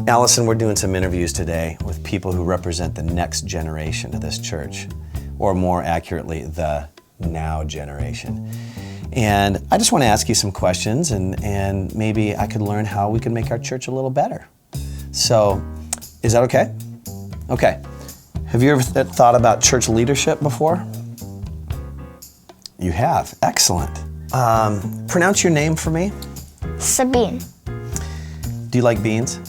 Allison, we're doing some interviews today with people who represent the next generation of this church, or more accurately, the now generation. And I just want to ask you some questions, and maybe I could learn how we can make our church a little better. So, is that okay? Okay. Have you ever thought about church leadership before? You have. Excellent. Pronounce your name for me. Sabine. Do you like beans?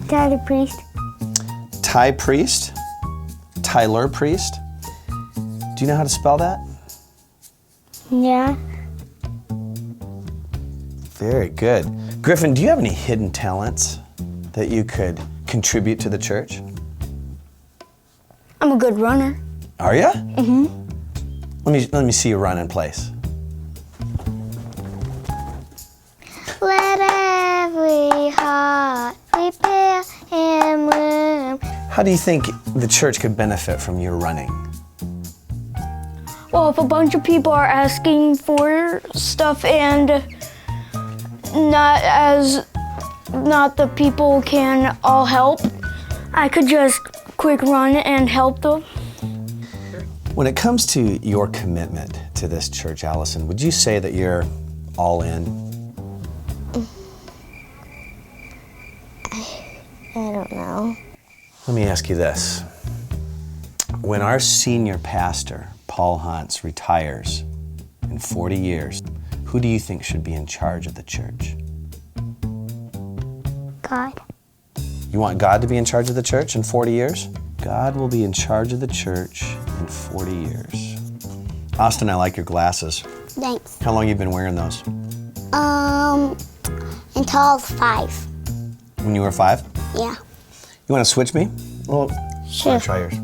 Tyler Priest. Ty Priest? Tyler Priest? Do you know how to spell that? Yeah. Very good. Griffin, do you have any hidden talents that you could contribute to the church? I'm a good runner. Are you? Mm-hmm. Let me see you run in place. Let every heart prepare and room. How do you think the church could benefit from your running? Well, if a bunch of people are asking for stuff and not the people can all help, I could just quick run and help them. When it comes to your commitment to this church, Allison, would you say that you're all in? I don't know. Let me ask you this. When our senior pastor, Paul Hans, retires in 40 years, who do you think should be in charge of the church? God. You want God to be in charge of the church in 40 years? God will be in charge of the church in 40 years. Austin, I like your glasses. Thanks. How long have you been wearing those? Until I was 5. When you were 5? Yeah. You want to switch me? Well, Sure. I'll try yours.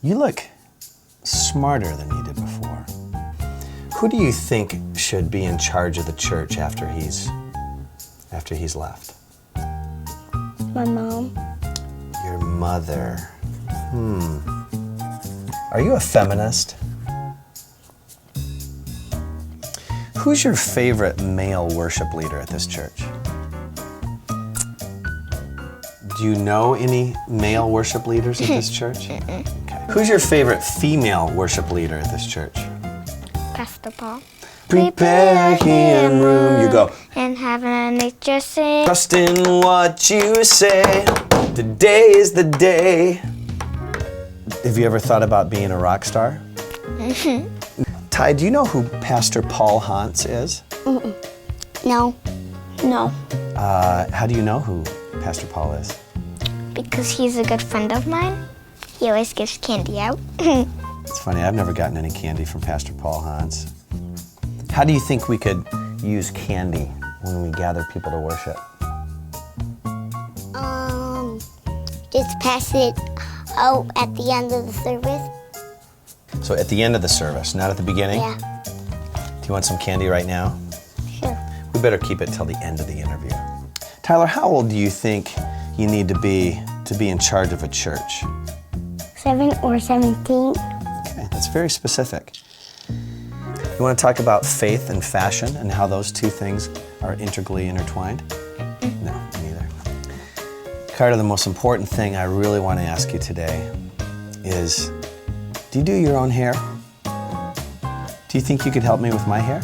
You look smarter than you did before. Who do you think should be in charge of the church after he's left? My mom. Your mother. Are you a feminist? Who's your favorite male worship leader at this church? Do you know any male worship leaders at this church? Okay. Who's your favorite female worship leader at this church? Pastor Paul. Prepare him room. You go. And heaven and nature sing. Trust in what you say. Today is the day. Have you ever thought about being a rock star? Ty, do you know who Pastor Paul Hans is? No, No. How do you know who Pastor Paul is? because he's a good friend of mine. He always gives candy out. It's funny, I've never gotten any candy from Pastor Paul Hans. How do you think we could use candy when we gather people to worship? Just pass it out at the end of the service. So at the end of the service, not at the beginning? Yeah, Do you want some candy right now? sure. We better keep it till the end of the interview. Tyler, how old do you think you need to be in charge of a church? 7 or 17. Okay, that's very specific. You want to talk about faith and fashion and how those two things are integrally intertwined? No, me neither. Carter, the most important thing I really want to ask you today is, do you do your own hair? Do you think you could help me with my hair?